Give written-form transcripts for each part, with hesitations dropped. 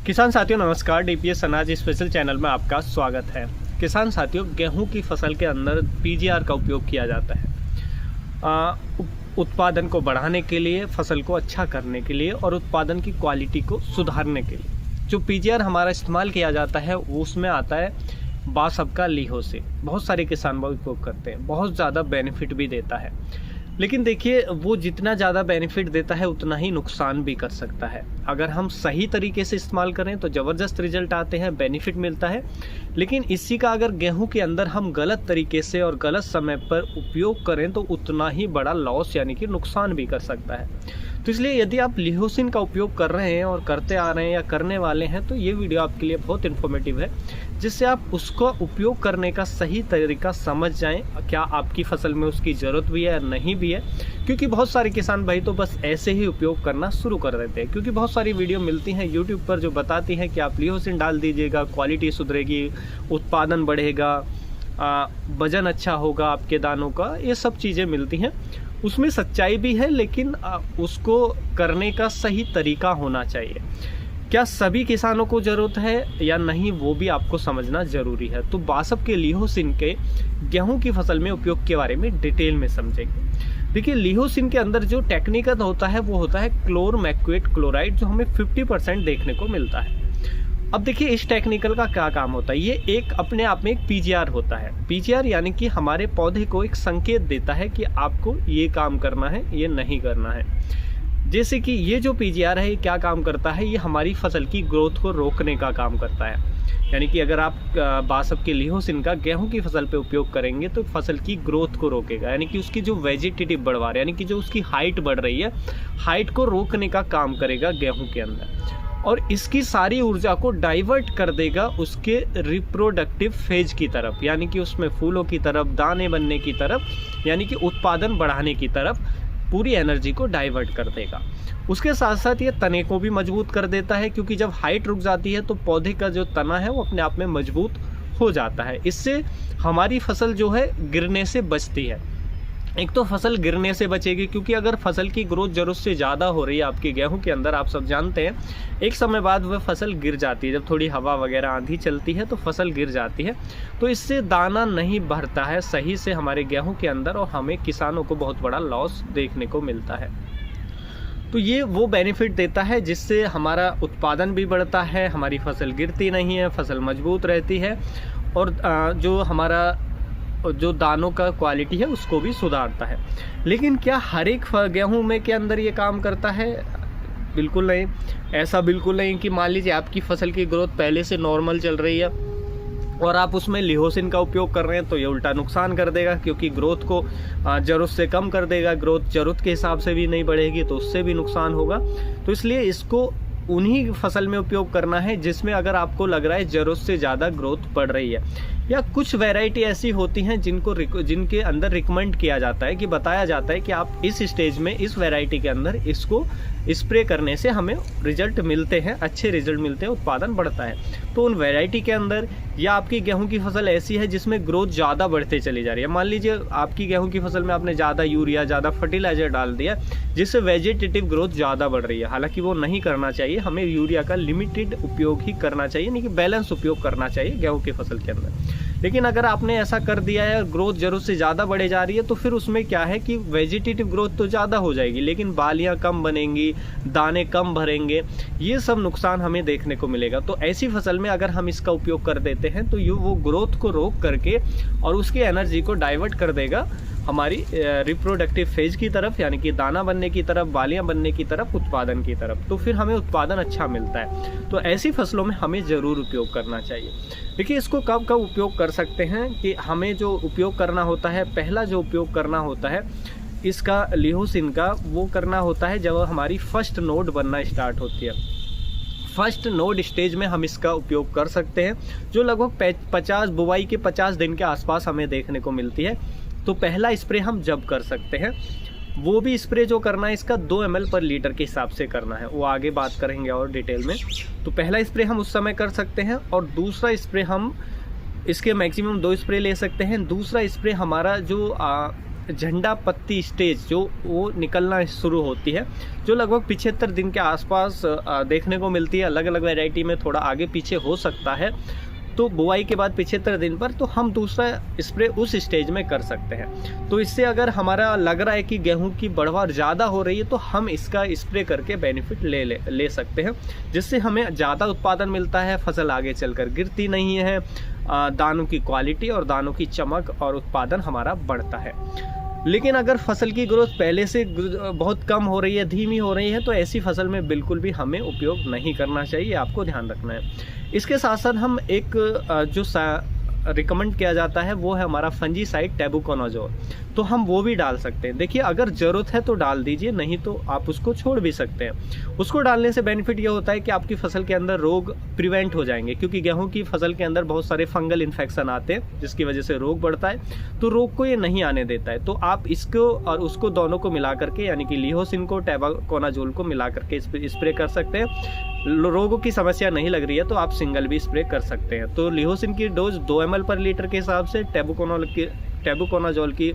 किसान साथियों नमस्कार। डीपीएस अनाज स्पेशल चैनल में आपका स्वागत है। किसान साथियों, गेहूं की फसल के अंदर पीजीआर का उपयोग किया जाता है उत्पादन को बढ़ाने के लिए, फसल को अच्छा करने के लिए और उत्पादन की क्वालिटी को सुधारने के लिए। जो पीजीआर हमारा इस्तेमाल किया जाता है वो उसमें आता है बासब का लीहो से। बहुत सारे किसान वो उपयोग करते हैं, बहुत ज़्यादा बेनिफिट भी देता है। लेकिन देखिए, वो जितना ज़्यादा बेनिफिट देता है उतना ही नुकसान भी कर सकता है। अगर हम सही तरीके से इस्तेमाल करें तो ज़बरदस्त रिजल्ट आते हैं, बेनिफिट मिलता है। लेकिन इसी का अगर गेहूं के अंदर हम गलत तरीके से और गलत समय पर उपयोग करें तो उतना ही बड़ा लॉस यानी कि नुकसान भी कर सकता है। तो इसलिए यदि आप लिहोसिन का उपयोग कर रहे हैं और करते आ रहे हैं या करने वाले हैं तो ये वीडियो आपके लिए बहुत इन्फॉर्मेटिव है, जिससे आप उसको उपयोग करने का सही तरीका समझ जाएं। क्या आपकी फसल में उसकी ज़रूरत भी है या नहीं भी है, क्योंकि बहुत सारे किसान भाई तो बस ऐसे ही उपयोग करना शुरू कर देते हैं। क्योंकि बहुत सारी वीडियो मिलती हैं यूट्यूब पर जो बताती हैं कि आप लिहोसिन डाल दीजिएगा, क्वालिटी सुधरेगी, उत्पादन बढ़ेगा, वजन अच्छा होगा आपके दानों का, ये सब चीज़ें मिलती हैं। उसमें सच्चाई भी है, लेकिन उसको करने का सही तरीका होना चाहिए। क्या सभी किसानों को ज़रूरत है या नहीं, वो भी आपको समझना ज़रूरी है। तो बासब के लिहोसिन के गेहूं की फसल में उपयोग के बारे में डिटेल में समझेंगे। देखिए, लिहोसिन के अंदर जो टेक्निकल होता है वो होता है क्लोरमैक्वेट क्लोराइड, जो हमें 50% देखने को मिलता है। अब देखिए, इस टेक्निकल का क्या काम होता है। ये एक अपने आप में एक पीजीआर होता है। पीजीआर यानी कि हमारे पौधे को एक संकेत देता है कि आपको ये काम करना है, ये नहीं करना है। जैसे कि ये जो पीजीआर है ये क्या काम करता है, ये हमारी फसल की ग्रोथ को रोकने का काम करता है। यानी कि अगर आप बासब के लिहोसिन का गेहूं की फसल पे उपयोग करेंगे तो फसल की ग्रोथ को रोकेगा, यानी कि उसकी जो वेजिटेटिव बढ़वा यानी कि जो उसकी हाइट बढ़ रही है, हाइट को रोकने का काम करेगा गेहूं के अंदर। और इसकी सारी ऊर्जा को डाइवर्ट कर देगा उसके रिप्रोडक्टिव फेज की तरफ, यानी कि उसमें फूलों की तरफ, दाने बनने की तरफ, यानी कि उत्पादन बढ़ाने की तरफ पूरी एनर्जी को डाइवर्ट कर देगा। उसके साथ साथ ये तने को भी मजबूत कर देता है, क्योंकि जब हाइट रुक जाती है तो पौधे का जो तना है वो अपने आप में मजबूत हो जाता है। इससे हमारी फसल जो है गिरने से बचती है। एक तो फसल गिरने से बचेगी, क्योंकि अगर फसल की ग्रोथ जरूरत से ज़्यादा हो रही है आपके गेहूं के अंदर, आप सब जानते हैं एक समय बाद वह फसल गिर जाती है। जब थोड़ी हवा वगैरह आंधी चलती है तो फसल गिर जाती है, तो इससे दाना नहीं भरता है सही से हमारे गेहूं के अंदर और हमें किसानों को बहुत बड़ा लॉस देखने को मिलता है। तो ये वो बेनिफिट देता है जिससे हमारा उत्पादन भी बढ़ता है, हमारी फसल गिरती नहीं है, फसल मजबूत रहती है और जो हमारा जो दानों का क्वालिटी है उसको भी सुधारता है। लेकिन क्या हर एक गेहूं में के अंदर ये काम करता है? बिल्कुल नहीं। ऐसा बिल्कुल नहीं कि मान लीजिए आपकी फसल की ग्रोथ पहले से नॉर्मल चल रही है और आप उसमें लिहोसिन का उपयोग कर रहे हैं तो ये उल्टा नुकसान कर देगा, क्योंकि ग्रोथ को ज़रूरत से कम कर देगा। ग्रोथ ज़रूरत के हिसाब से भी नहीं बढ़ेगी तो उससे भी नुकसान होगा। तो इसलिए इसको उन्हीं फसल में उपयोग करना है जिसमें अगर आपको लग रहा है ज़रूरत से ज़्यादा ग्रोथ बढ़ रही है। या कुछ वैरायटी ऐसी होती हैं जिनके अंदर रिकमेंड किया जाता है, कि बताया जाता है कि आप इस स्टेज में इस वैरायटी के अंदर इसको स्प्रे करने से हमें रिजल्ट मिलते हैं, अच्छे रिजल्ट मिलते हैं, उत्पादन बढ़ता है। तो उन वैरायटी के अंदर, या आपकी गेहूं की फसल ऐसी है जिसमें ग्रोथ ज़्यादा बढ़ते चली जा रही है। मान लीजिए आपकी गेहूं की फसल में आपने ज़्यादा यूरिया, ज़्यादा फर्टिलाइजर डाल दिया जिससे वेजिटेटिव ग्रोथ ज़्यादा बढ़ रही है। हालांकि वो नहीं करना चाहिए, हमें यूरिया का लिमिटेड उपयोग ही करना चाहिए, यानी कि बैलेंस उपयोग करना चाहिए गेहूं की फसल के अंदर। लेकिन अगर आपने ऐसा कर दिया है और ग्रोथ जरूरत से ज़्यादा बढ़े जा रही है तो फिर उसमें क्या है कि वेजिटेटिव ग्रोथ तो ज़्यादा हो जाएगी लेकिन बालियाँ कम बनेंगी, दाने कम भरेंगे, ये सब नुकसान हमें देखने को मिलेगा। तो ऐसी फसल में अगर हम इसका उपयोग कर देते हैं तो ये वो ग्रोथ को रोक करके और उसकी एनर्जी को डाइवर्ट कर देगा हमारी रिप्रोडक्टिव फेज की तरफ, यानी कि दाना बनने की तरफ, बालियां बनने की तरफ, उत्पादन की तरफ। तो फिर हमें उत्पादन अच्छा मिलता है। तो ऐसी फसलों में हमें ज़रूर उपयोग करना चाहिए। देखिए, इसको कब कब उपयोग कर सकते हैं कि हमें जो उपयोग करना होता है, पहला जो उपयोग करना होता है इसका लिहोसिन का, वो करना होता है जब हमारी फर्स्ट नोड बनना स्टार्ट होती है। फर्स्ट नोड स्टेज में हम इसका उपयोग कर सकते हैं, जो लगभग 50 बुवाई के 50 दिन के आसपास हमें देखने को मिलती है। तो पहला स्प्रे हम जब कर सकते हैं, वो भी स्प्रे जो करना है इसका 2 ml पर लीटर के हिसाब से करना है, वो आगे बात करेंगे और डिटेल में। तो पहला स्प्रे हम उस समय कर सकते हैं और दूसरा स्प्रे हम इसके मैक्सिमम 2 स्प्रे ले सकते हैं। दूसरा स्प्रे हमारा जो झंडा पत्ती स्टेज जो वो निकलना शुरू होती है, जो लगभग 75 दिन के आसपास देखने को मिलती है। अलग अलग वैरायटी में थोड़ा आगे पीछे हो सकता है। तो बुआई के बाद 75 दिन पर तो हम दूसरा स्प्रे उस स्टेज में कर सकते हैं। तो इससे अगर हमारा लग रहा है कि गेहूं की बढ़वार ज़्यादा हो रही है तो हम इसका स्प्रे करके बेनिफिट ले सकते हैं, जिससे हमें ज़्यादा उत्पादन मिलता है, फसल आगे चलकर गिरती नहीं है, दानों की क्वालिटी और दानों की चमक और उत्पादन हमारा बढ़ता है। लेकिन अगर फसल की ग्रोथ पहले से बहुत कम हो रही है, धीमी हो रही है, तो ऐसी फसल में बिल्कुल भी हमें उपयोग नहीं करना चाहिए, आपको ध्यान रखना है। इसके साथ साथ हम एक जो रिकमेंड किया जाता है वो है हमारा फंजीसाइड टेबुकोनाजोल, तो हम वो भी डाल सकते हैं। देखिए अगर ज़रूरत है तो डाल दीजिए, नहीं तो आप उसको छोड़ भी सकते हैं। उसको डालने से बेनिफिट ये होता है कि आपकी फसल के अंदर रोग प्रिवेंट हो जाएंगे, क्योंकि गेहूं की फसल के अंदर बहुत सारे फंगल इन्फेक्शन आते हैं जिसकी वजह से रोग बढ़ता है, तो रोग को ये नहीं आने देता है। तो आप इसको और उसको दोनों को मिला करके, यानी कि लिहोसिन को टेबुकोनाजोल को मिला करके स्प्रे कर सकते हैं। रोगों की समस्या नहीं लग रही है तो आप सिंगल भी स्प्रे कर सकते हैं। तो लिहोसिन की डोज 2 ml पर लीटर के हिसाब से, टेबुकोनाजोल की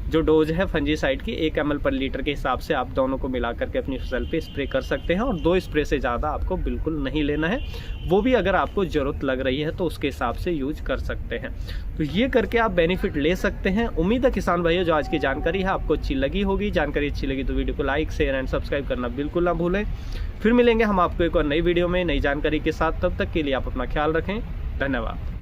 जो डोज है फंजीसाइड की 1 ml पर लीटर के हिसाब से आप दोनों को मिला करके अपनी फसल पे स्प्रे कर सकते हैं। और 2 स्प्रे से ज़्यादा आपको बिल्कुल नहीं लेना है, वो भी अगर आपको ज़रूरत लग रही है तो उसके हिसाब से यूज कर सकते हैं। तो ये करके आप बेनिफिट ले सकते हैं। उम्मीद है किसान भाइयों जो आज की जानकारी है आपको अच्छी लगी होगी। जानकारी अच्छी लगी तो वीडियो को लाइक, शेयर एंड सब्सक्राइब करना बिल्कुल ना भूलें। फिर मिलेंगे हम आपको एक और नई वीडियो में नई जानकारी के साथ। तब तक के लिए आप अपना ख्याल रखें। धन्यवाद।